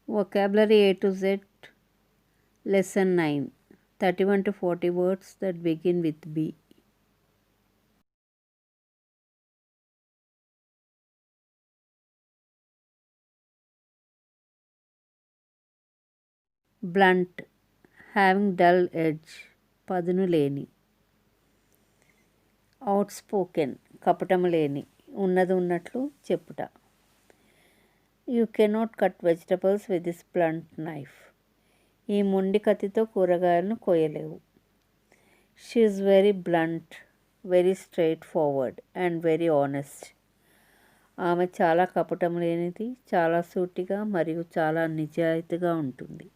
Vocabulary A to Z, Lesson 9, 31 to 40 words that begin with B. Blunt, having dull edge, పదును లేని. Outspoken, కపటము లేని, ఉన్నది ఉన్నట్లు చెప్పుట. You cannot cut vegetables with this blunt knife. ఈ మొండి కత్తితో కూరగాయలను కోయలేవు. She is very blunt, very straightforward and very honest. ఆమె చాలా కపటం లేనిది, చాలా సూటిగా మరియు చాలా నిజాయితీగా ఉంటుంది.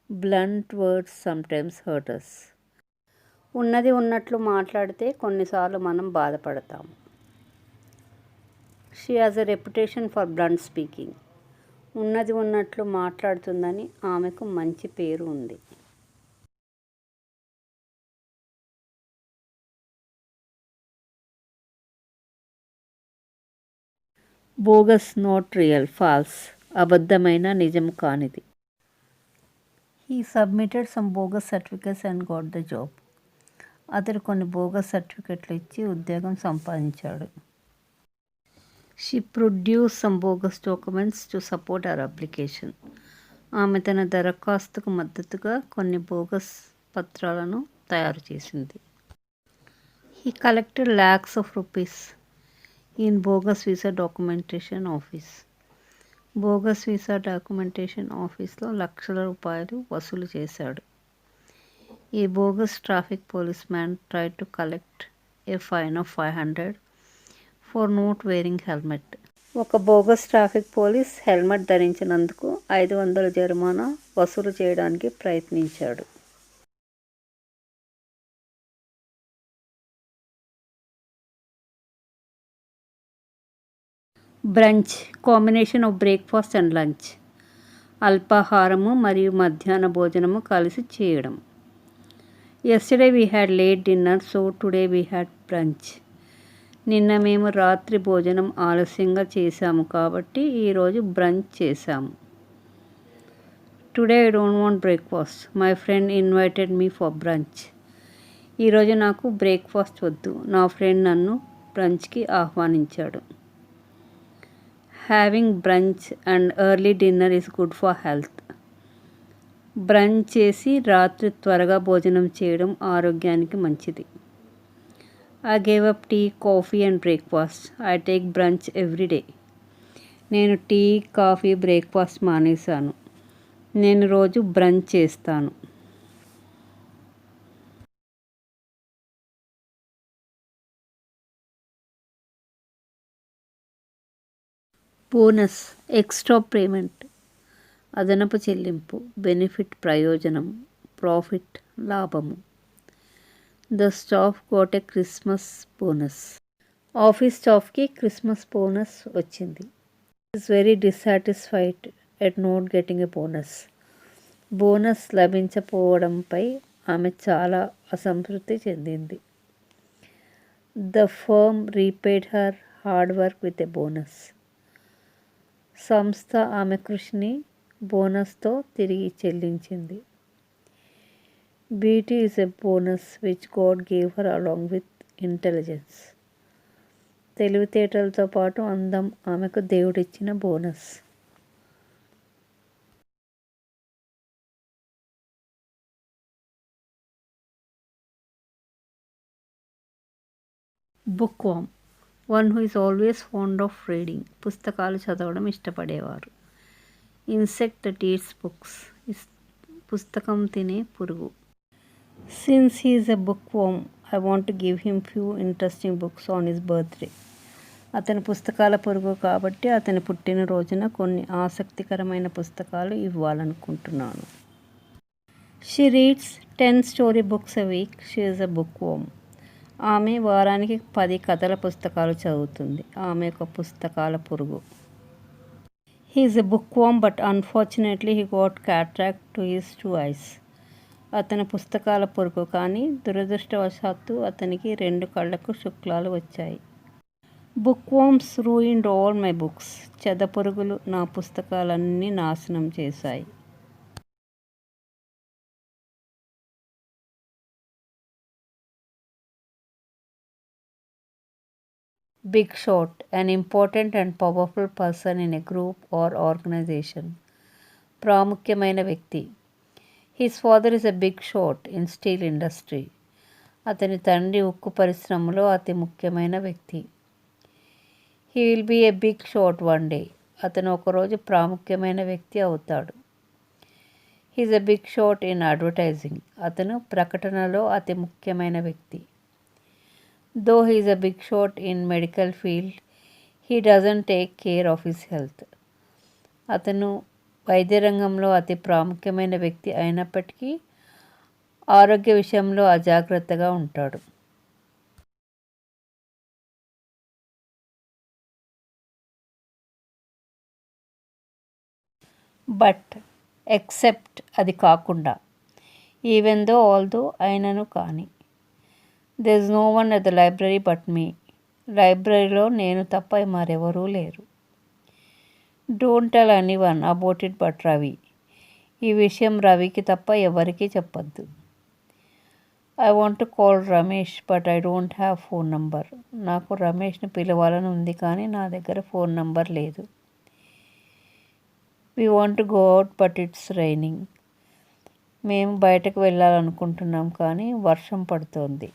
Blunt words sometimes hurt us. ఉన్నది ఉన్నట్లు మాట్లాడితే కొన్నిసార్లు మనం బాధపడతాం. She has a reputation for blunt speaking. ఉన్నది ఉన్నట్లు మాట్లాడుతుందని ఆమెకు మంచి పేరు ఉంది. బోగస్, నాట్ రియల్, ఫాల్స్, అబద్ధమైన నిజం కానిది. He submitted some bogus certificates and got the job. అతడు కొన్ని బోగస్ సర్టిఫికెట్లు ఇచ్చి ఉద్యోగం సంపాదించాడు. She produced some bogus documents to support her application. ఆమె తన దరఖాస్తుకు మద్దతుగా కొన్ని బోగస్ పత్రాలను తయారు చేసింది. He collected lakhs of rupees in bogus visa documentation office. Bogus visa documentation ఆఫీస్లో లక్షల రూపాయలు వసూలు చేశాడు. ఈ bogus traffic police man try to collect a fine of 500 for not wearing helmet. ఒక బోగస్ ట్రాఫిక్ పోలీస్ హెల్మెట్ ధరించినందుకు 500 జరిమానా వసూలు చేయడానికి ప్రయత్నించాడు. Brunch, combination of breakfast and lunch. అల్పాహారము మరియు మధ్యాహ్న భోజనము కలిసి చేయడం. Yesterday we had late dinner, so today we had brunch. నిన్న మేము రాత్రి భోజనం ఆలస్యంగా చేశాము కాబట్టి ఈరోజు బ్రంచ్ చేశాము. Today I don't want breakfast, my friend invited me for brunch. ఈరోజు నాకు బ్రేక్ఫాస్ట్ వద్దు, నా ఫ్రెండ్ నన్ను బ్రంచ్కి ఆహ్వానించాడు. Having brunch and early dinner is good for health. Brunch చేసి రాత్రి త్వరగా భోజనం చేయడం ఆరోగ్యానికి మంచిది. I gave up tea, coffee and breakfast. I take brunch every day. నేను టీ, కాఫీ, బ్రేక్ఫాస్ట్ మానేశాను. నేను రోజు బ్రంచ్ చేస్తాను. బోనస్, ఎక్స్ట్రా పేమెంట్, అదనపు చెల్లింపు. బెనిఫిట్, ప్రయోజనం. ప్రాఫిట్, లాభము. The staff got a Christmas bonus. Office స్టాఫ్కి క్రిస్మస్ బోనస్ వచ్చింది. Is very dissatisfied at not getting a bonus. Bonus లభించకపోవడంపై ఆమె చాలా అసంతృప్తి చెందింది. The firm repaid her hard work with a bonus. సంస్థ ఆమె కృషిని బోనస్తో తిరిగి చెల్లించింది. Beauty is a bonus which God gave her along with intelligence. తెలివితేటలతో పాటు అందం ఆమెకు దేవుడిచ్చిన bonus. Book worm, one who is always fond of reading. పుస్తకాలు చదవడం ఇష్టపడేవారు. ఇన్సెక్ట్ దట్ ఈట్స్ బుక్స్, పుస్తకం తినే పురుగు. Since he is a book warm, I want to give him few interesting books on his birthday. అతని పుస్తకాల పురుగు కాబట్టి అతని పుట్టినరోజున కొన్ని ఆసక్తికరమైన పుస్తకాలు ఇవ్వాలనుకుంటున్నాను. She reads 10 story books a week. She is a book worm. ఆమె వారానికి 10 కథల పుస్తకాలు చదువుతుంది. ఆమె ఒక పుస్తకాల పురుగు. He is a book warm but unfortunately he got cataract to his 2 ice. అతని పుస్తకాల పురుగు కానీ దురదృష్టవశాత్తు అతనికి 2 కళ్ళకు శుక్లాలు వచ్చాయి. Book worms ruined all my books. చెదపురుగులు నా పుస్తకాలన్నీ నాశనం చేశాయి. Big shot, an important and powerful person in a group or organization. ప్రాముఖ్యమైన వ్యక్తి. His father is a big shot in steel industry. అతని తండ్రి ఉక్కు పరిశ్రమలో అతి ముఖ్యమైన వ్యక్తి. He will be a big shot one day. అతను ఒకరోజు ప్రాముఖ్యమైన వ్యక్తి అవుతాడు. He's a big shot in advertising. అతను ప్రకటనలో అతి ముఖ్యమైన వ్యక్తి. Though he's a big shot in medical field, he doesn't take care of his health. అతను వైద్య రంగంలో అతి ప్రాముఖ్యమైన వ్యక్తి అయినప్పటికీ ఆరోగ్య విషయంలో అజాగ్రత్తగా ఉంటాడు. బట్ ఎక్సెప్ట్ అది కాకుండా, ఈవెన్ దో ఆల్దో అయినను కానీ, there is no one at the library but me. లైబ్రరీలో నేను తప్ప మరెవరూ లేరు. Don't tell anyone about it but Ravi. ఈ విషయం రవికి తప్ప ఎవరికీ చెప్పొద్దు. I want to call Ramesh but I don't have phone number. నాకు రమేష్ని పిలవాలని ఉంది కానీ నా దగ్గర ఫోన్ నంబర్ లేదు. We want to go out but it's raining. మేము బయటకు వెళ్ళాలనుకుంటున్నాం కానీ వర్షం పడుతోంది.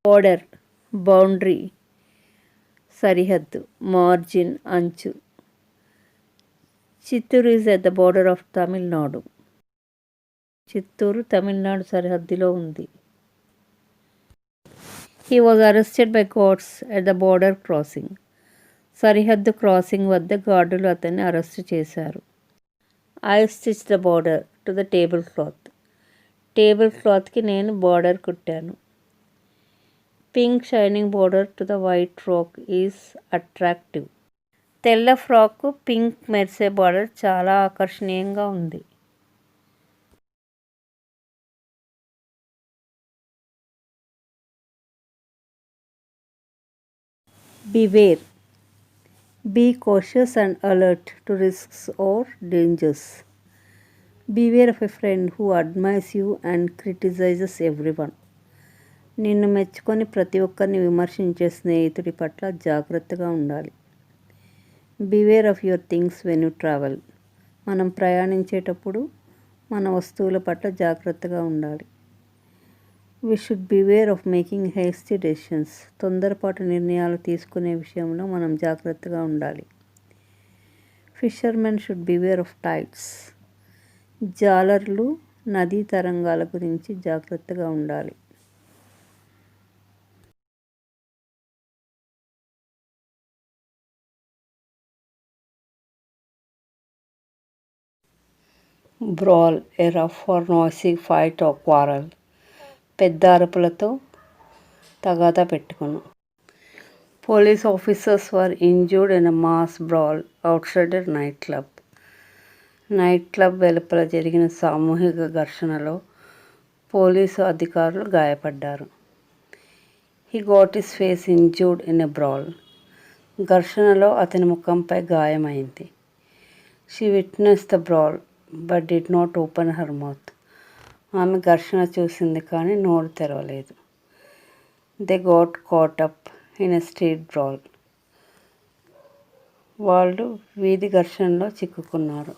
బోర్డర్, బౌండరీ, సరిహద్దు, మార్జిన్, అంచు. Chittoor is at the border of Tamil Nadu. Chittoor Tamil Nadu సరిహద్దులో ఉంది. He was arrested by guards at the border crossing. సరిహద్దు క్రాసింగ్ వద్ద గార్డులు అతన్ని అరెస్టు చేశారు. I stitch the border to the table cloth. Table క్లాత్కి నేను బోర్డర్ కుట్టాను. Pink shining border to the white frock is attractive. తెల్ల ఫ్రాక్కు పింక్ మెరిసే బోర్డర్ చాలా ఆకర్షణీయంగా ఉంది. Beware, be cautious and alert to risks or dangers. Beware of a friend who admires you and criticizes everyone. నిన్ను మెచ్చుకొని ప్రతి ఒక్కరిని విమర్శించే స్నేహితుడి పట్ల జాగ్రత్తగా ఉండాలి. Beware of your things when you travel. మనం ప్రయాణించేటప్పుడు మన వస్తువుల పట్ల జాగ్రత్తగా ఉండాలి. We should beware of making hasty decisions. తొందరపాటు నిర్ణయాలు తీసుకునే విషయంలో మనం జాగ్రత్తగా ఉండాలి. Fishermen should beware of tides. జాలర్లు నదీ తరంగాల గురించి జాగ్రత్తగా ఉండాలి. Brawl, a rough or noisy fight or quarrel. పెద్ద అరుపులతో తగాదా పెట్టుకును. Police officers were injured in a mass brawl outside a night club. Night club వెలుపల జరిగిన సామూహిక ఘర్షణలో పోలీసు అధికారులు గాయపడ్డారు. He got his face injured in a brawl. ఘర్షణలో అతని ముఖంపై గాయమైంది. She witnessed the brawl but did not open her mouth. ఆమె ఘర్షణ చూసింది కానీ నోరు తెరవలేదు. They got caught up in a street brawl. వాళ్ళు వీధి ఘర్షణలో చిక్కుకున్నారు.